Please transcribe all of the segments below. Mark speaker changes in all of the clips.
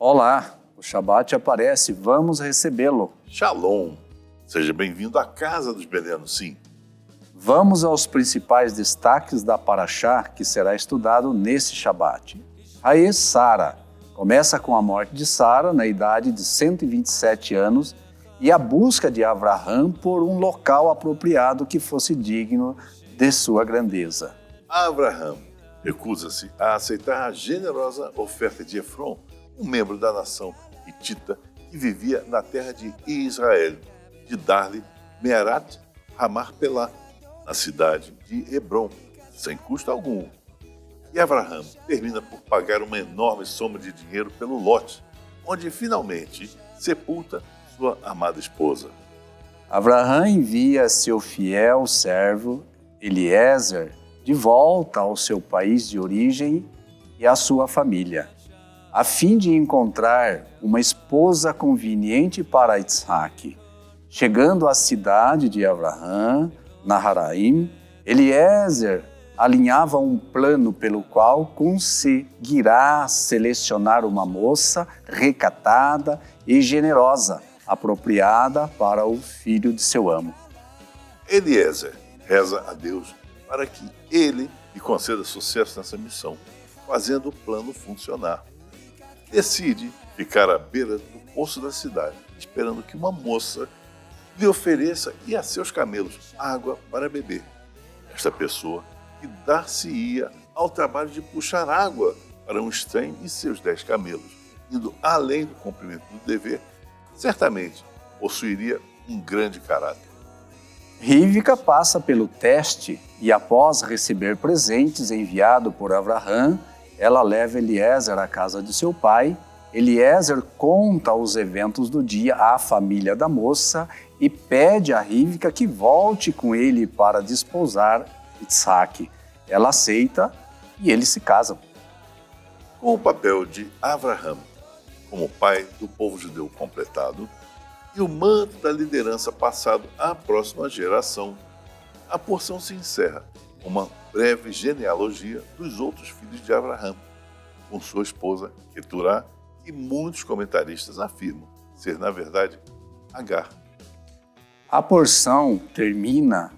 Speaker 1: Olá, o Shabat aparece, vamos recebê-lo.
Speaker 2: Shalom, seja bem-vindo à casa dos Benenos, sim.
Speaker 1: Vamos aos principais destaques da Parashá que será estudado nesse Shabat. Raê Sara começa com a morte de Sara na idade de 127 anos e a busca de Avraham por um local apropriado que fosse digno de sua grandeza.
Speaker 2: Avraham recusa-se a aceitar a generosa oferta de Efron, um membro da nação hitita que vivia na terra de Israel, de dar-lhe Mearat Hamar-Pelá, na cidade de Hebron, sem custo algum. E Avraham termina por pagar uma enorme soma de dinheiro pelo lote, onde finalmente sepulta sua amada esposa.
Speaker 1: Avraham envia seu fiel servo Eliezer de volta ao seu país de origem e à sua família, a fim de encontrar uma esposa conveniente para Isaac. Chegando à cidade de Avraham, Naharaim, Eliezer alinhava um plano pelo qual conseguirá selecionar uma moça recatada e generosa, apropriada para o filho de seu amo.
Speaker 2: Eliezer reza a Deus para que ele lhe conceda sucesso nessa missão, fazendo o plano funcionar. Decide ficar à beira do poço da cidade, esperando que uma moça lhe ofereça e a seus camelos água para beber. Esta pessoa que dar-se-ia ao trabalho de puxar água para um estranho e seus 10 camelos, indo além do cumprimento do dever, certamente possuiria um grande caráter.
Speaker 1: Rivka passa pelo teste e, após receber presentes enviados por Avraham, ela leva Eliezer à casa de seu pai. Eliezer conta os eventos do dia à família da moça e pede a Rivka que volte com ele para desposar Isaac. Ela aceita e eles se casam.
Speaker 2: Com o papel de Avraham como pai do povo judeu completado e o manto da liderança passado à próxima geração, a porção se encerra com uma breve genealogia dos outros filhos de Avraham, com sua esposa Keturá, que muitos comentaristas afirmam ser, na verdade, Agar.
Speaker 1: A porção termina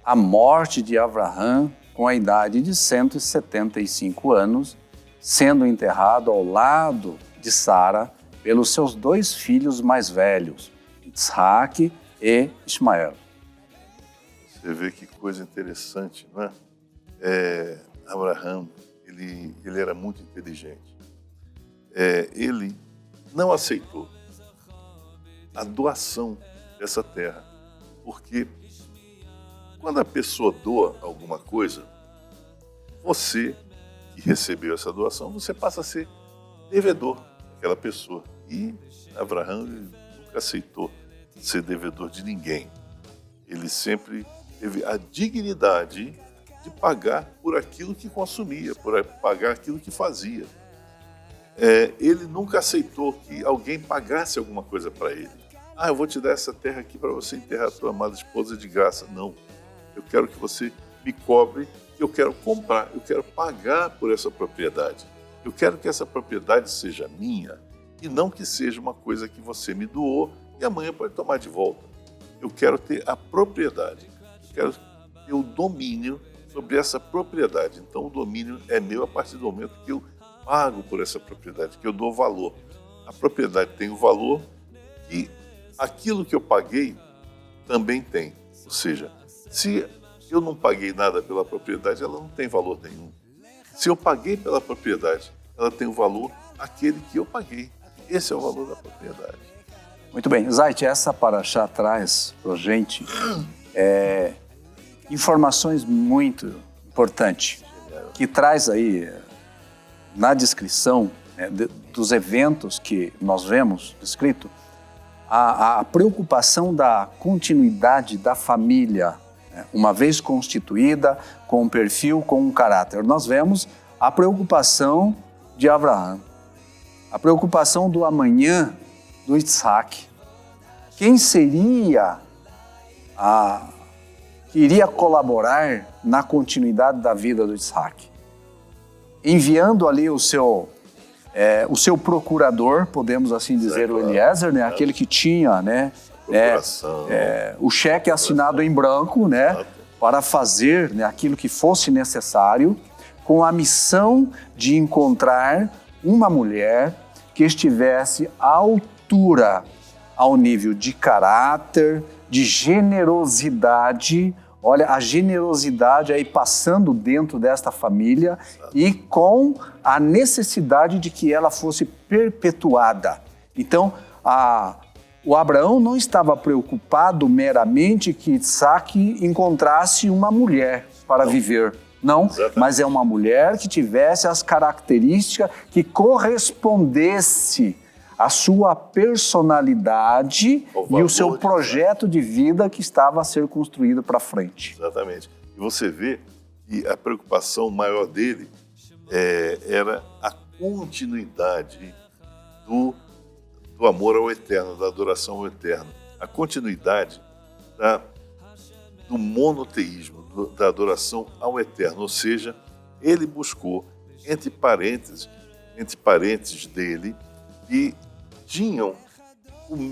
Speaker 1: a morte de Avraham com a idade de 175 anos, sendo enterrado ao lado de Sara pelos seus 2 filhos mais velhos, Isaac e Ismael.
Speaker 2: Você vê que coisa interessante, não é? Avraham, ele era muito inteligente. Ele não aceitou a doação dessa terra, porque quando a pessoa doa alguma coisa, você que recebeu essa doação, você passa a ser devedor daquela pessoa. E Avraham nunca aceitou ser devedor de ninguém. Ele sempre teve a dignidade de pagar por aquilo que consumia, por pagar aquilo que fazia. Ele nunca aceitou que alguém pagasse alguma coisa para ele. Eu vou te dar essa terra aqui para você enterrar a tua amada esposa de graça. Não. Eu quero que você me cobre, eu quero comprar, eu quero pagar por essa propriedade. Eu quero que essa propriedade seja minha e não que seja uma coisa que você me doou e amanhã pode tomar de volta. Eu quero ter a propriedade, eu quero ter o domínio sobre essa propriedade. Então o domínio é meu a partir do momento que eu pago por essa propriedade, que eu dou valor. A propriedade tem o valor e aquilo que eu paguei também tem. Ou seja, se eu não paguei nada pela propriedade, ela não tem valor nenhum. Se eu paguei pela propriedade, ela tem o valor aquele que eu paguei. Esse é o valor da propriedade.
Speaker 1: Muito bem, Zait, essa Parashá traz para a gente informações muito importantes, que traz aí na descrição dos eventos que nós vemos descrito, a preocupação da continuidade da família, uma vez constituída, com um perfil, com um caráter. Nós vemos a preocupação de Avraham, a preocupação do amanhã do Isaac. Quem seria que iria colaborar na continuidade da vida do Isaac? Enviando ali o seu o seu procurador, podemos assim dizer, o Eliezer, né? Aquele que tinha, né? O cheque assinado em branco, né? Para fazer, né, aquilo que fosse necessário, com a missão de encontrar uma mulher que estivesse à altura, ao nível de caráter, de generosidade. Olha, a generosidade aí passando dentro desta família e com a necessidade de que ela fosse perpetuada. Então, o Abraão não estava preocupado meramente que Isaac encontrasse uma mulher para viver. Não, mas é uma mulher que tivesse as características que correspondesse à sua personalidade e o seu projeto de vida que estava a ser construído para frente.
Speaker 2: Exatamente. E você vê que a preocupação maior dele era a continuidade do amor ao eterno, da adoração ao eterno. A continuidade do monoteísmo, da adoração ao eterno. Ou seja, ele buscou entre parentes dele que tinham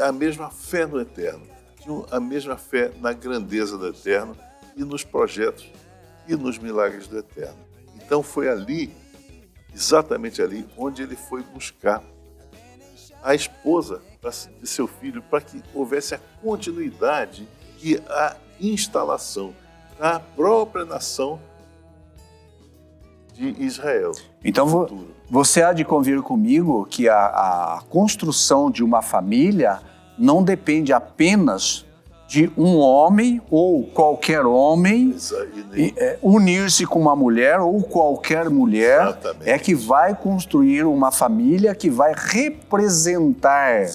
Speaker 2: a mesma fé no eterno, tinham a mesma fé na grandeza do eterno e nos projetos e nos milagres do eterno. Então foi ali, exatamente ali, onde ele foi buscar a esposa de seu filho, para que houvesse a continuidade e a instalação da própria nação de Israel.
Speaker 1: Então, você há de convir comigo que a construção de uma família não depende apenas de um homem ou qualquer homem unir-se com uma mulher ou qualquer mulher. Exatamente. É que vai construir uma família que vai representar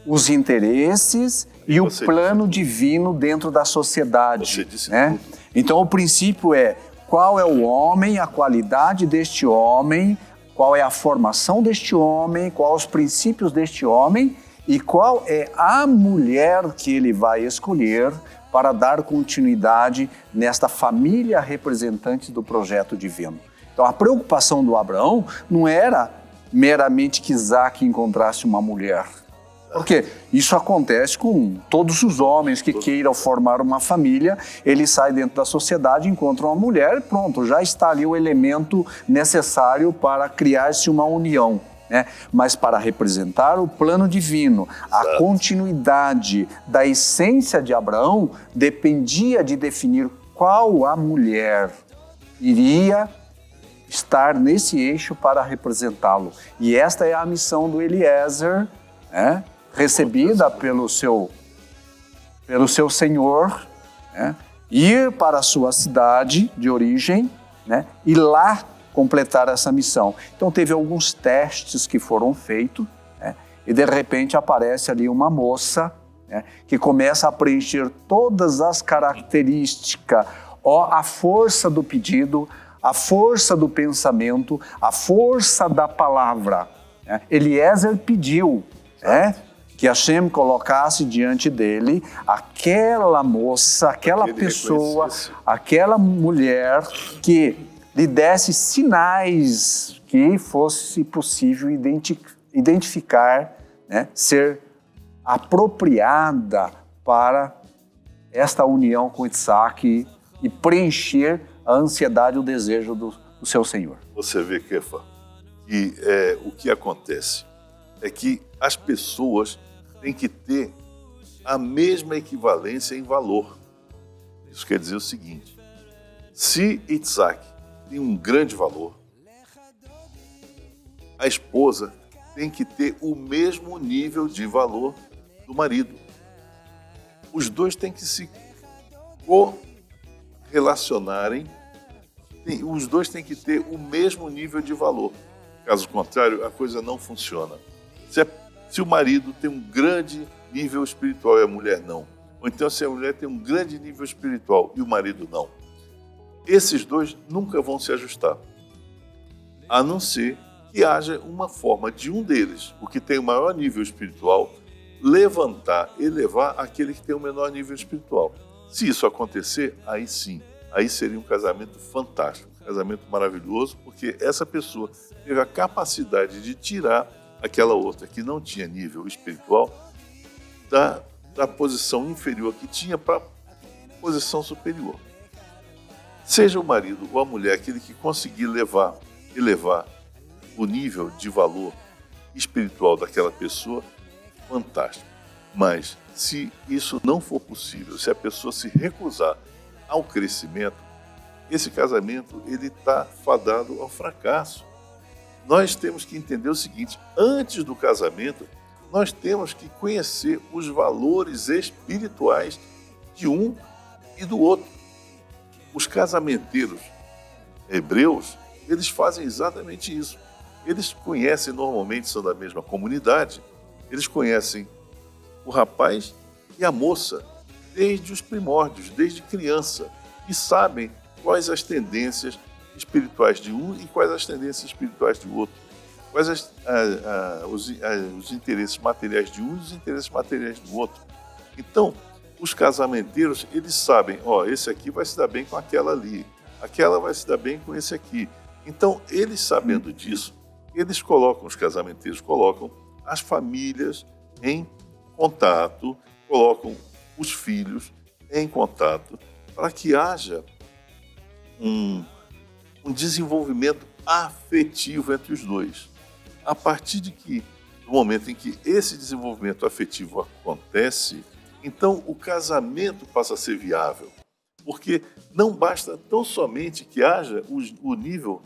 Speaker 1: os interesses e o plano divino dentro da sociedade.
Speaker 2: Você disse
Speaker 1: né?
Speaker 2: Tudo.
Speaker 1: Então o princípio é: qual é o homem, a qualidade deste homem, qual é a formação deste homem, quais os princípios deste homem e qual é a mulher que ele vai escolher para dar continuidade nesta família representante do projeto divino. Então a preocupação do Abraão não era meramente que Isaac encontrasse uma mulher. Porque isso acontece com todos os homens que queiram formar uma família. Ele sai dentro da sociedade, encontra uma mulher e pronto, já está ali o elemento necessário para criar-se uma união. Né? Mas para representar o plano divino, a continuidade da essência de Abraão dependia de definir qual a mulher iria estar nesse eixo para representá-lo. E esta é a missão do Eliezer, né? Recebida pelo seu senhor, né? Ir para a sua cidade de origem, né? E lá completar essa missão. Então teve alguns testes que foram feitos, né? E de repente aparece ali uma moça, né? Que começa a preencher todas as características, a força do pedido, a força do pensamento, a força da palavra. Né? Eliezer pediu, né? Que Hashem colocasse diante dele aquela moça, aquela pessoa, aquela mulher que lhe desse sinais que fosse possível identificar, né, ser apropriada para esta união com Isaac e preencher a ansiedade e o desejo do seu Senhor.
Speaker 2: Você vê, Kefa, que o que acontece é que as pessoas têm que ter a mesma equivalência em valor. Isso quer dizer o seguinte: se Isaac tem um grande valor, a esposa tem que ter o mesmo nível de valor do marido. Os dois têm que se correlacionarem, os dois têm que ter o mesmo nível de valor. Caso contrário, a coisa não funciona. Se o marido tem um grande nível espiritual e a mulher não, ou então se a mulher tem um grande nível espiritual e o marido não, esses dois nunca vão se ajustar, a não ser que haja uma forma de um deles, o que tem o maior nível espiritual, elevar aquele que tem o menor nível espiritual. Se isso acontecer, aí sim, aí seria um casamento fantástico, um casamento maravilhoso, porque essa pessoa teve a capacidade de tirar aquela outra que não tinha nível espiritual da posição inferior que tinha para a posição superior. Seja o marido ou a mulher aquele que conseguir elevar o nível de valor espiritual daquela pessoa, fantástico. Mas se isso não for possível, se a pessoa se recusar ao crescimento, esse casamento ele está fadado ao fracasso. Nós temos que entender o seguinte: antes do casamento, nós temos que conhecer os valores espirituais de um e do outro. Os casamenteiros hebreus, eles fazem exatamente isso. Eles conhecem, normalmente são da mesma comunidade, eles conhecem o rapaz e a moça desde os primórdios, desde criança, e sabem quais as tendências espirituais de um e quais as tendências espirituais do outro, quais os interesses materiais de um e os interesses materiais do outro. Então, os casamenteiros, eles sabem, esse aqui vai se dar bem com aquela ali, aquela vai se dar bem com esse aqui. Então, eles sabendo disso, os casamenteiros colocam as famílias em contato, colocam os filhos em contato, para que haja um desenvolvimento afetivo entre os dois. A partir do momento em que esse desenvolvimento afetivo acontece, então o casamento passa a ser viável. Porque não basta tão somente que haja o nível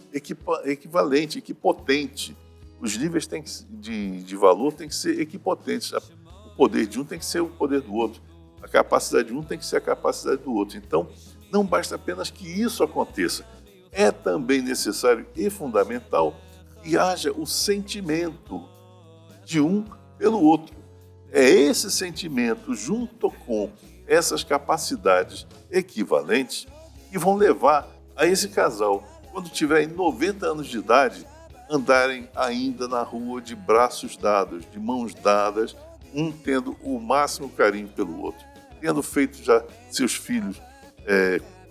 Speaker 2: equivalente, equipotente. Os níveis de valor têm que ser equipotentes. O poder de um tem que ser o poder do outro. A capacidade de um tem que ser a capacidade do outro. Então, não basta apenas que isso aconteça. É também necessário e fundamental que haja o sentimento de um pelo outro. É esse sentimento, junto com essas capacidades equivalentes, que vão levar a esse casal, quando tiverem 90 anos de idade, andarem ainda na rua de braços dados, de mãos dadas, um tendo o máximo carinho pelo outro, tendo feito já seus filhos,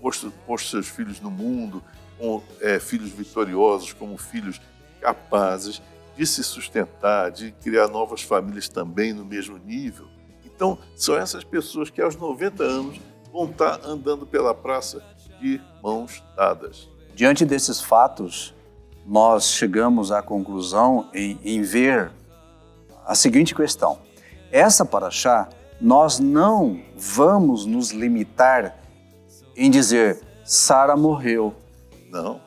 Speaker 2: posto seus filhos no mundo, com filhos vitoriosos, como filhos capazes de se sustentar, de criar novas famílias também no mesmo nível. Então, são essas pessoas que aos 90 anos vão estar andando pela praça de mãos dadas.
Speaker 1: Diante desses fatos, nós chegamos à conclusão em ver a seguinte questão. Essa paraxá, nós não vamos nos limitar em dizer Sara morreu.
Speaker 2: Não.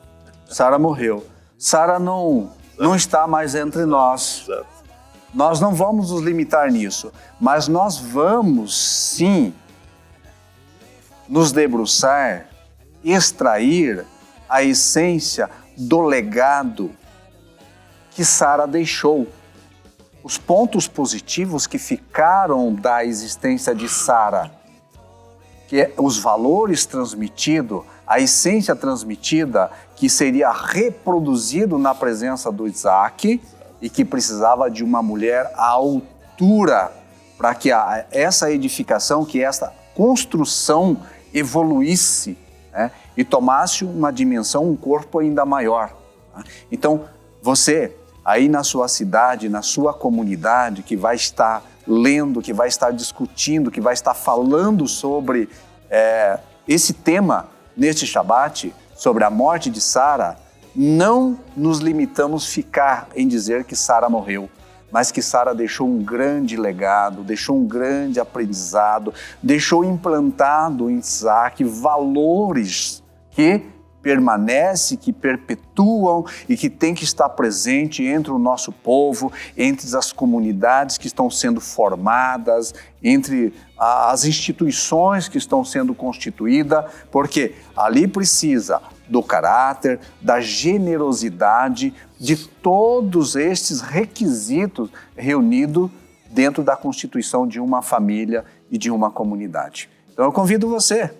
Speaker 1: Sara morreu. Sara não está mais entre nós.
Speaker 2: Exato.
Speaker 1: Nós não vamos nos limitar nisso, mas nós vamos, sim, nos debruçar, extrair a essência do legado que Sara deixou. Os pontos positivos que ficaram da existência de Sara, que é os valores transmitidos, a essência transmitida, que seria reproduzido na presença do Isaac, e que precisava de uma mulher à altura para que essa edificação, que essa construção evoluísse, né, e tomasse uma dimensão, um corpo ainda maior. Tá? Então, você aí na sua cidade, na sua comunidade, que vai estar lendo, que vai estar discutindo, que vai estar falando sobre esse tema neste Shabat, sobre a morte de Sara, não nos limitamos a ficar em dizer que Sara morreu, mas que Sara deixou um grande legado, deixou um grande aprendizado, deixou implantado em Isaac valores que permanecem, que perpetuam e que tem que estar presente entre o nosso povo, entre as comunidades que estão sendo formadas, entre as instituições que estão sendo constituídas, porque ali precisa do caráter, da generosidade, de todos estes requisitos reunidos dentro da constituição de uma família e de uma comunidade. Então eu convido você,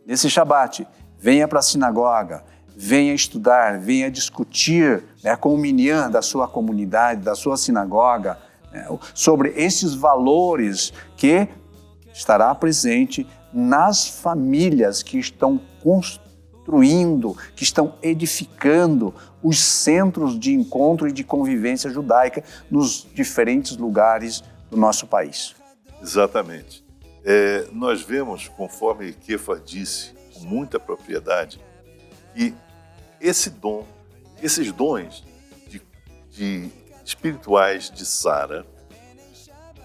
Speaker 1: nesse Shabat, venha para a sinagoga, venha estudar, venha discutir, né, com o minyan da sua comunidade, da sua sinagoga, né, sobre esses valores que estará presente nas famílias que estão construindo, que estão edificando os centros de encontro e de convivência judaica nos diferentes lugares do nosso país.
Speaker 2: Exatamente. Nós vemos, conforme Kefa disse, com muita propriedade, que esses dons espirituais de Sara,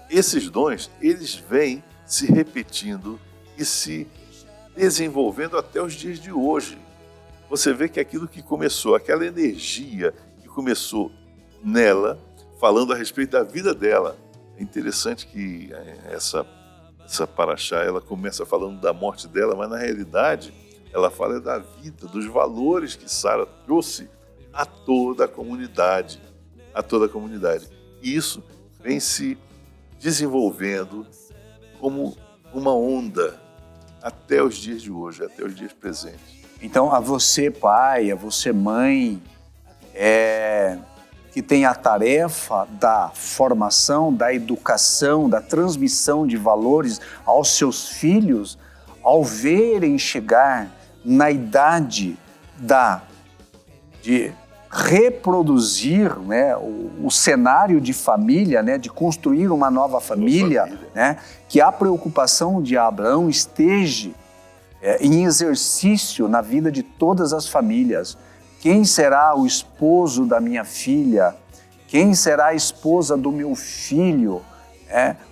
Speaker 2: esses dons, eles vêm se repetindo e se desenvolvendo até os dias de hoje. Você vê que aquilo que começou, aquela energia que começou nela, falando a respeito da vida dela. É interessante que essa paraxá, ela começa falando da morte dela, mas na realidade ela fala da vida, dos valores que Sara trouxe a toda a comunidade. E isso vem se desenvolvendo como uma onda até os dias de hoje, até os dias presentes.
Speaker 1: Então, a você, pai, a você, mãe, que tem a tarefa da formação, da educação, da transmissão de valores aos seus filhos, ao verem chegar na idade de reproduzir, né, o cenário de família, né, de construir uma nova família. Né, que a preocupação de Abraão esteja em exercício na vida de todas as famílias. Quem será o esposo da minha filha? Quem será a esposa do meu filho?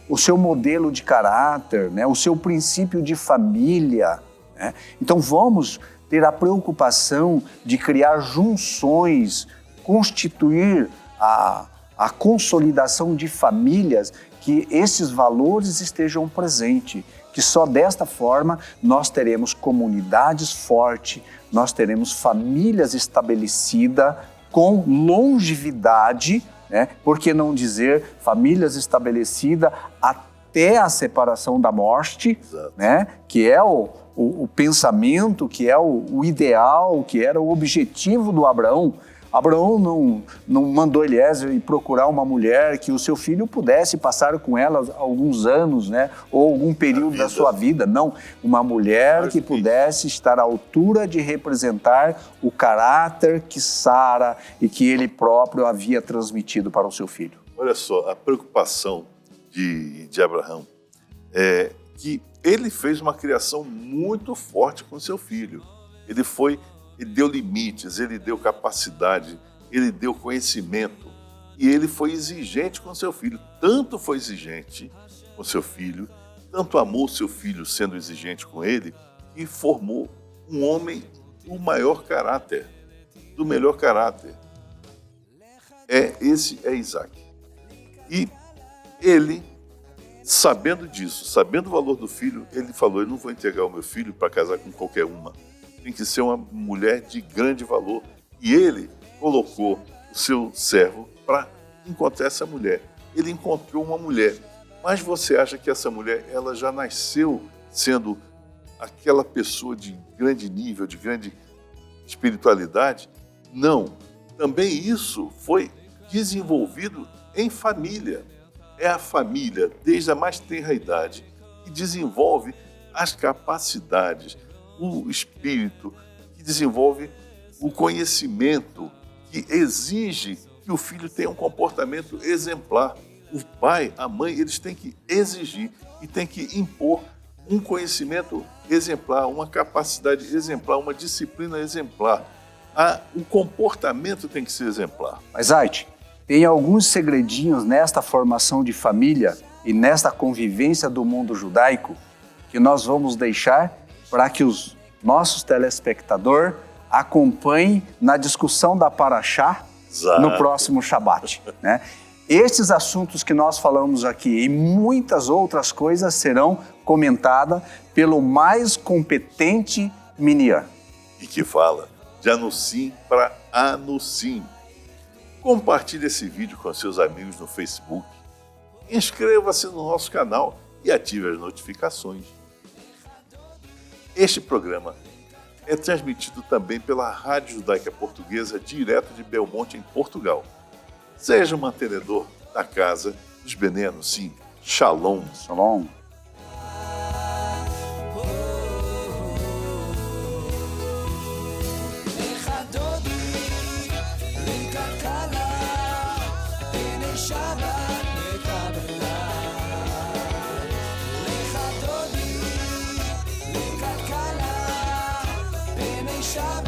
Speaker 1: O seu modelo de caráter, né, o seu princípio de família. Né? Então vamos ter a preocupação de criar junções, constituir a consolidação de famílias, que esses valores estejam presentes, que só desta forma nós teremos comunidades fortes, nós teremos famílias estabelecidas com longevidade, né? Por que não dizer famílias estabelecidas até a separação da morte, né? Que é o pensamento, que é o ideal, que era o objetivo do Abraão. Abraão não mandou Eliezer ir procurar uma mulher que o seu filho pudesse passar com ela alguns anos, né? Ou algum período da sua vida. Não, uma mulher que pudesse estar à altura de representar o caráter que Sara e que ele próprio havia transmitido para o seu filho.
Speaker 2: Olha só, a preocupação de Abraão é que ele fez uma criação muito forte com seu filho. Ele deu limites, ele deu capacidade, ele deu conhecimento e ele foi exigente com seu filho. Tanto foi exigente com seu filho, tanto amou seu filho sendo exigente com ele, que formou um homem do maior caráter, do melhor caráter. Esse é Isaac. E ele, sabendo disso, sabendo o valor do filho, ele falou: eu não vou entregar o meu filho para casar com qualquer uma. Tem que ser uma mulher de grande valor. E ele colocou o seu servo para encontrar essa mulher. Ele encontrou uma mulher. Mas você acha que essa mulher, ela já nasceu sendo aquela pessoa de grande nível, de grande espiritualidade? Não. Também isso foi desenvolvido em família. É a família, desde a mais tenra idade, que desenvolve as capacidades, o espírito, que desenvolve o conhecimento, que exige que o filho tenha um comportamento exemplar. O pai, a mãe, eles têm que exigir e têm que impor um conhecimento exemplar, uma capacidade exemplar, uma disciplina exemplar. O comportamento tem que ser exemplar.
Speaker 1: Mas, Aite, tem alguns segredinhos nesta formação de família e nesta convivência do mundo judaico que nós vamos deixar para que os nossos telespectadores acompanhem na discussão da Paraxá no próximo Shabat. Né? Estes assuntos que nós falamos aqui e muitas outras coisas serão comentadas pelo mais competente Minyan.
Speaker 2: E que fala de Anusim para Anusim. Compartilhe esse vídeo com seus amigos no Facebook. Inscreva-se no nosso canal e ative as notificações. Este programa é transmitido também pela Rádio Judaica Portuguesa, direto de Belmonte, em Portugal. Seja um mantenedor da casa dos Bnei Anusim. Shalom.
Speaker 1: Shalom.
Speaker 3: שבת מקבלה לך דודי, לכלכלה, בני שבת